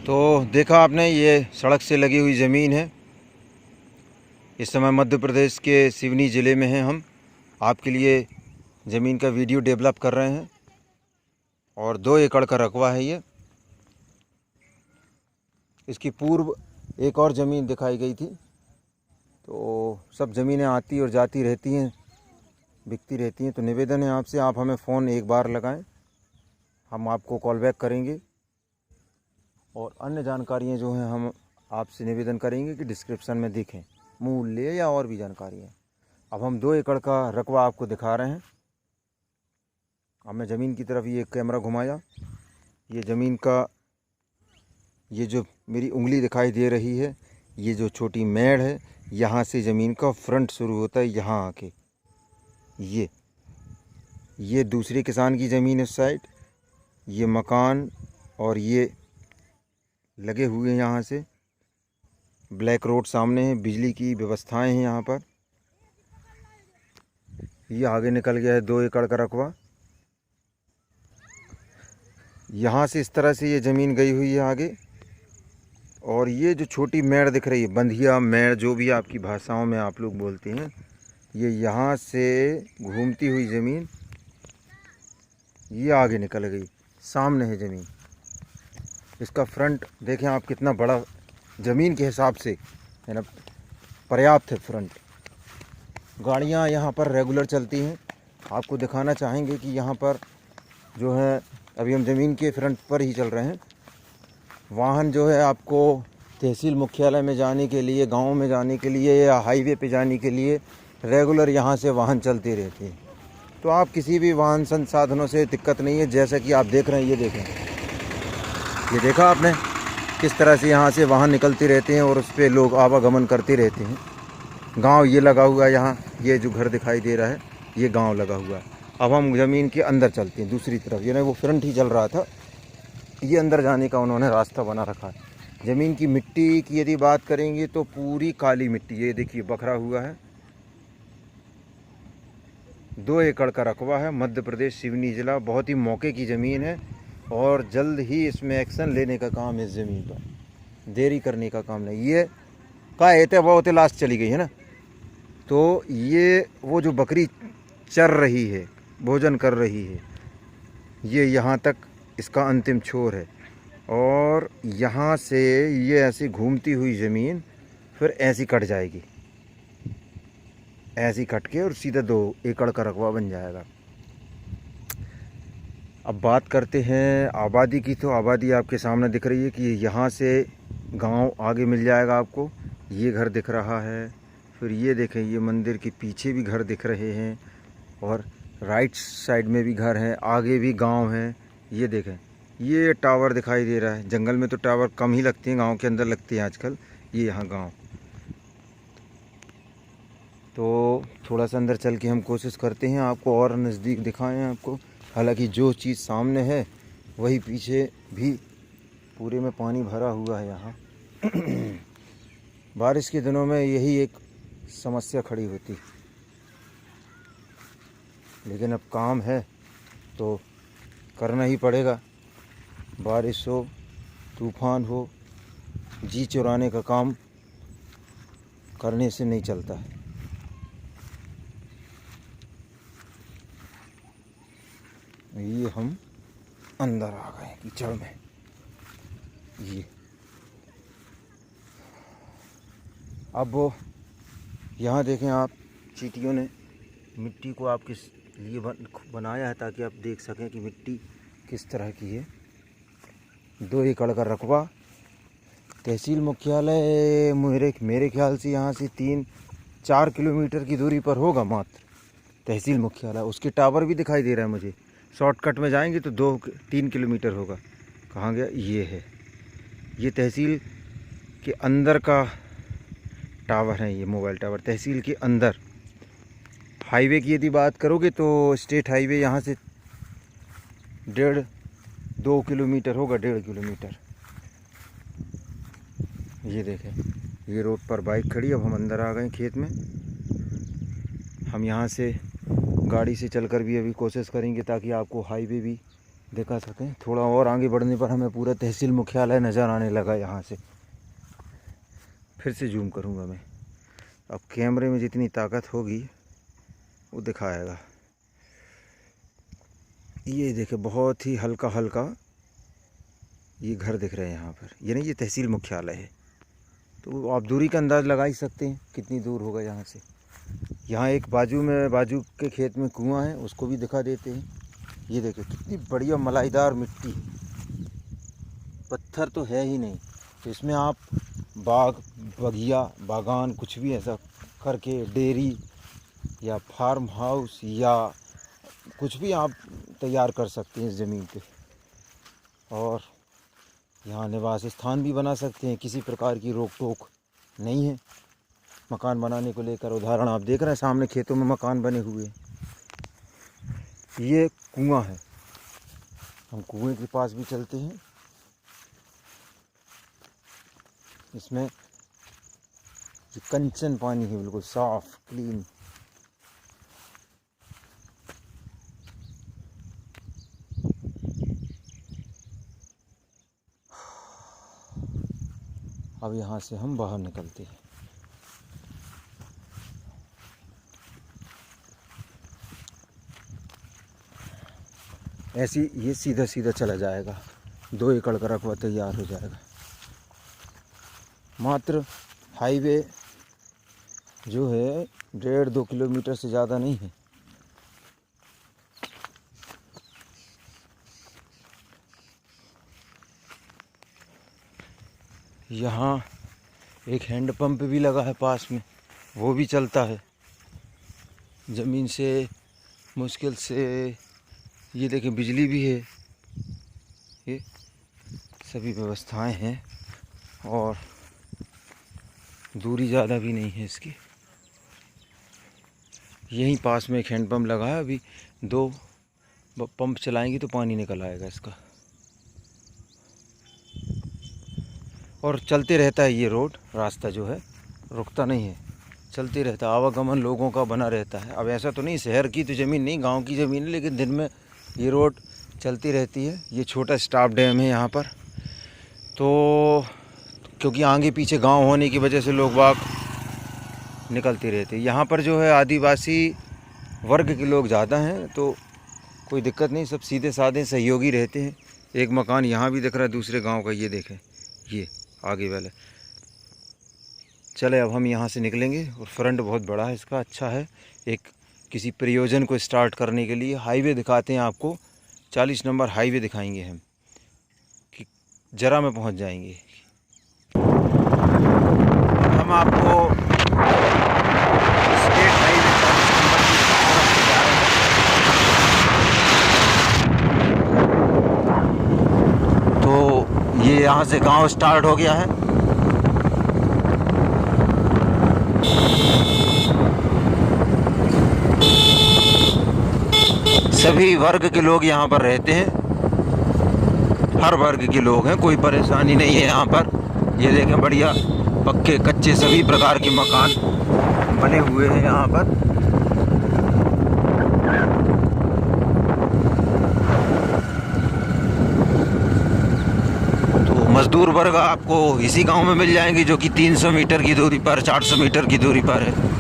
तो देखा आपने, ये सड़क से लगी हुई ज़मीन है। इस समय मध्य प्रदेश के सिवनी ज़िले में हैं हम। आपके लिए ज़मीन का वीडियो डेवलप कर रहे हैं और 2 एकड़ का रकबा है ये। इसकी पूर्व एक और ज़मीन दिखाई गई थी। तो सब ज़मीनें आती और जाती रहती हैं, बिकती रहती हैं। तो निवेदन है आपसे, आप हमें फ़ोन एक बार लगाएं, हम आपको कॉल बैक करेंगे। और अन्य जानकारियाँ जो हैं हम आपसे निवेदन करेंगे कि डिस्क्रिप्शन में दिखें, मूल्य या और भी जानकारियाँ। अब हम 2 एकड़ का रकबा आपको दिखा रहे हैं। अब मैं ज़मीन की तरफ ये कैमरा घुमाया। ये ज़मीन का ये जो मेरी उंगली दिखाई दे रही है, ये जो छोटी मेड़ है, यहाँ से ज़मीन का फ्रंट शुरू होता है। यहाँ आके ये दूसरे किसान की ज़मीन है। इस साइड ये मकान और ये लगे हुए हैं। यहाँ से ब्लैक रोड सामने है, बिजली की व्यवस्थाएं हैं यहाँ पर। ये आगे निकल गया है 2 एकड़ का रकबा। यहाँ से इस तरह से ये ज़मीन गई हुई है आगे। और ये जो छोटी मेड़ दिख रही है, बंधिया मेड़, जो भी आपकी भाषाओं में आप लोग बोलते हैं, ये यहाँ से घूमती हुई ज़मीन ये आगे निकल गई। सामने है ज़मीन। इसका फ्रंट देखें आप, कितना बड़ा ज़मीन के हिसाब से है ना, पर्याप्त है फ्रंट। गाड़ियाँ यहाँ पर रेगुलर चलती हैं। आपको दिखाना चाहेंगे कि यहाँ पर जो है, अभी हम ज़मीन के फ्रंट पर ही चल रहे हैं। वाहन जो है आपको तहसील मुख्यालय में जाने के लिए, गांव में जाने के लिए या हाईवे पे जाने के लिए रेगुलर यहाँ से वाहन चलते रहते हैं। तो आप किसी भी वाहन संसाधनों से दिक्कत नहीं है। जैसा कि आप देख रहे हैं, ये देखें, ये देखा आपने किस तरह से यहाँ से वाहन निकलते रहते हैं और उस पर लोग आवागमन करते रहते हैं। गांव ये लगा हुआ है यहाँ, ये जो घर दिखाई दे रहा है ये गांव लगा हुआ है। अब हम ज़मीन के अंदर चलते हैं दूसरी तरफ। ये ना, वो फ्रंट ही चल रहा था, ये अंदर जाने का उन्होंने रास्ता बना रखा है। ज़मीन की मिट्टी की यदि बात करेंगे तो पूरी काली मिट्टी, ये देखिए बखरा हुआ है। 2 एकड़ का रकबा है, मध्य प्रदेश सिवनी ज़िला। बहुत ही मौके की ज़मीन है और जल्द ही इसमें एक्शन लेने का काम है। इस ज़मीन पर देरी करने का काम नहीं। ये का एते बहुत लास्ट चली गई है ना, तो ये वो जो बकरी चर रही है, भोजन कर रही है, ये यहाँ तक इसका अंतिम छोर है। और यहाँ से ये ऐसी घूमती हुई ज़मीन फिर ऐसी कट जाएगी, ऐसी कट के और सीधा 2 एकड़ का रकबा बन जाएगा। अब बात करते हैं आबादी की। तो आबादी आपके सामने दिख रही है कि यहाँ से गांव आगे मिल जाएगा आपको। ये घर दिख रहा है, फिर ये देखें, ये मंदिर के पीछे भी घर दिख रहे हैं और राइट साइड में भी घर हैं, आगे भी गांव हैं। ये देखें, ये टावर दिखाई दे रहा है। जंगल में तो टावर कम ही लगते हैं, गांव के अंदर लगते हैं आजकल। ये यहाँ गांव। तो थोड़ा सा अंदर चल के हम कोशिश करते हैं आपको और नज़दीक दिखाएं आपको। हालांकि जो चीज़ सामने है वही पीछे भी पूरे में पानी भरा हुआ है यहाँ। बारिश के दिनों में यही एक समस्या खड़ी होती, लेकिन अब काम है तो करना ही पड़ेगा। बारिश हो, तूफान हो, जी चुराने का काम करने से नहीं चलता है। ये हम अंदर आ गए कीचड़ में। ये अब यहाँ देखें आप, चींटियों ने मिट्टी को आपके लिए बनाया है ताकि आप देख सकें कि मिट्टी किस तरह की है। 2 एकड़ का रकबा। तहसील मुख्यालय मेरे ख्याल से यहाँ से 3-4 किलोमीटर की दूरी पर होगा मात्र तहसील मुख्यालय। उसके टावर भी दिखाई दे रहा है मुझे। शॉर्टकट में जाएंगे तो 2-3 किलोमीटर होगा। कहाँ गया? ये है, ये तहसील के अंदर का टावर है, ये मोबाइल टावर तहसील के अंदर। हाईवे की यदि बात करोगे तो स्टेट हाईवे यहाँ से 1.5-2 किलोमीटर होगा, 1.5 किलोमीटर। ये देखें, ये रोड पर बाइक खड़ी। अब हम अंदर आ गए खेत में। हम यहाँ से गाड़ी से चलकर भी अभी कोशिश करेंगे ताकि आपको हाईवे भी दिखा सकें। थोड़ा और आगे बढ़ने पर हमें पूरा तहसील मुख्यालय नज़र आने लगा यहाँ से। फिर से जूम करूँगा मैं, अब कैमरे में जितनी ताकत होगी वो दिखाएगा। ये देखे बहुत ही हल्का हल्का ये घर दिख रहे हैं यहाँ पर, ये नहीं, ये तहसील मुख्यालय है। तो आप दूरी का अंदाज़ लगा ही सकते हैं कितनी दूर होगा यहाँ से। यहाँ एक बाजू के खेत में कुआं है, उसको भी दिखा देते हैं। ये देखिए कितनी बढ़िया मलाईदार मिट्टी है, पत्थर तो है ही नहीं। तो इसमें आप बाग बगिया बागान कुछ भी ऐसा करके, डेयरी या फार्म हाउस या कुछ भी आप तैयार कर सकते हैं इस ज़मीन पे। और यहाँ निवास स्थान भी बना सकते हैं, किसी प्रकार की रोक टोक नहीं है मकान बनाने को लेकर। उदाहरण आप देख रहे हैं सामने खेतों में मकान बने हुए हैं। ये कुआं है, हम कुएं के पास भी चलते हैं। इसमें ये कंचन पानी है, बिल्कुल साफ क्लीन। अब यहाँ से हम बाहर निकलते हैं। ऐसी ये सीधा सीधा चला जाएगा, 2 एकड़ का रकबा तैयार हो जाएगा। मात्र हाईवे जो है 1.5-2 किलोमीटर से ज़्यादा नहीं है। यहाँ एक हैंड पंप भी लगा है पास में, वो भी चलता है ज़मीन से मुश्किल से। ये देखें बिजली भी है, ये सभी व्यवस्थाएं हैं और दूरी ज़्यादा भी नहीं है इसकी। यहीं पास में एक हैंड पंप लगा है, अभी 2 पंप चलाएंगे तो पानी निकल आएगा इसका। और चलते रहता है ये रोड, रास्ता जो है रुकता नहीं है, चलते रहता है, आवागमन लोगों का बना रहता है। अब ऐसा तो नहीं शहर की तो ज़मीन नहीं, गांव की ज़मीन है, लेकिन दिन में ये रोड चलती रहती है। ये छोटा स्टाफ डैम है यहाँ पर, तो क्योंकि आगे पीछे गांव होने की वजह से लोग बाग निकलते रहते हैं। यहाँ पर जो है आदिवासी वर्ग के लोग ज़्यादा हैं, तो कोई दिक्कत नहीं, सब सीधे साधे सहयोगी रहते हैं। एक मकान यहाँ भी दिख रहा है दूसरे गांव का, ये देखें ये आगे वाला। चले अब हम यहाँ से निकलेंगे। और फ्रंट बहुत बड़ा है इसका, अच्छा है। एक किसी प्रयोजन को स्टार्ट करने के लिए हाईवे दिखाते हैं आपको, 40 नंबर हाईवे दिखाएंगे हम कि जरा में पहुँच जाएंगे। हम आपको स्टेट हाईवे 40 नंबर की। तो ये यहाँ से गांव स्टार्ट हो गया है। सभी वर्ग के लोग यहाँ पर रहते हैं, हर वर्ग के लोग हैं, कोई परेशानी नहीं है यहाँ पर। ये देखें बढ़िया पक्के कच्चे सभी प्रकार के मकान बने हुए हैं यहाँ पर। तो मजदूर वर्ग आपको इसी गांव में मिल जाएंगे, जो कि 300 मीटर की दूरी पर, 400 मीटर की दूरी पर है।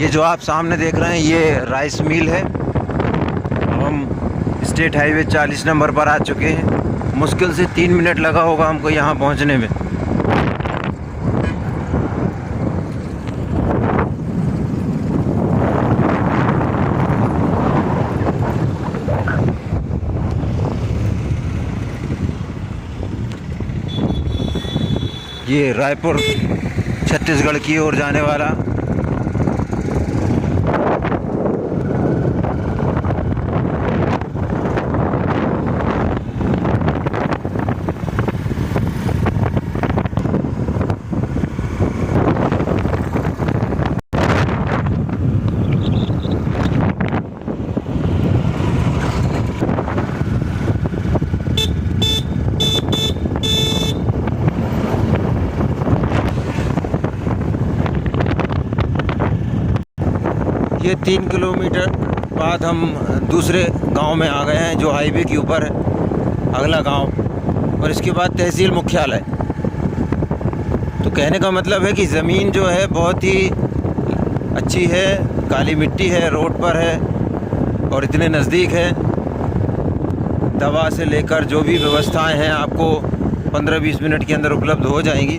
ये जो आप सामने देख रहे हैं ये राइस मिल है। हम स्टेट हाईवे 40 नंबर पर आ चुके हैं। मुश्किल से 3 मिनट लगा होगा हमको यहाँ पहुँचने में। ये रायपुर छत्तीसगढ़ की ओर जाने वाला ये 3 किलोमीटर बाद हम दूसरे गांव में आ गए हैं जो हाईवे के ऊपर है अगला गांव, और इसके बाद तहसील मुख्यालय। तो कहने का मतलब है कि ज़मीन जो है बहुत ही अच्छी है, काली मिट्टी है, रोड पर है और इतने नज़दीक है। दवा से लेकर जो भी व्यवस्थाएं हैं आपको 15-20 मिनट के अंदर उपलब्ध हो जाएंगी।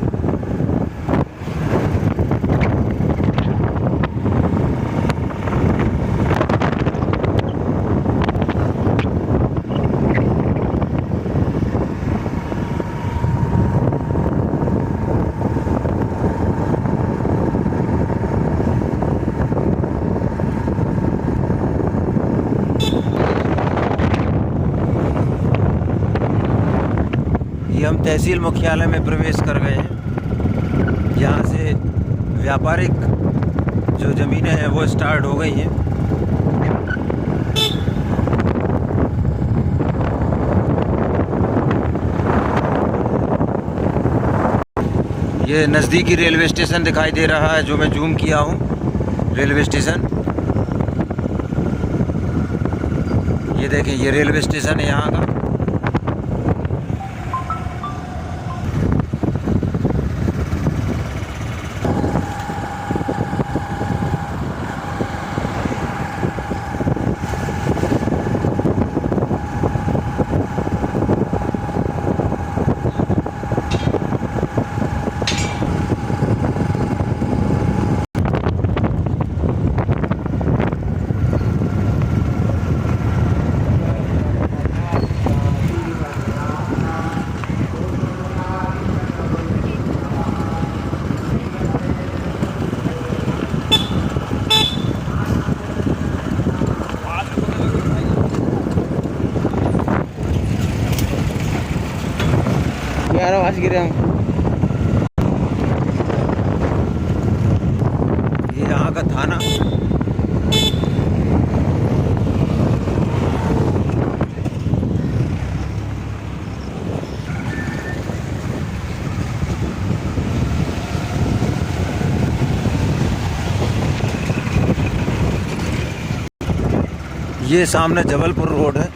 ये हम तहसील मुख्यालय में प्रवेश कर गए हैं। यहाँ से व्यापारिक जो ज़मीनें हैं वो स्टार्ट हो गई हैं। ये नज़दीकी रेलवे स्टेशन दिखाई दे रहा है जो मैं जूम किया हूँ, रेलवे स्टेशन। ये देखें, ये रेलवे स्टेशन है यहाँ का। ये यहाँ का थाना। ये सामने जबलपुर रोड है।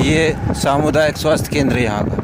ये सामुदायिक स्वास्थ्य केंद्र यहाँ का।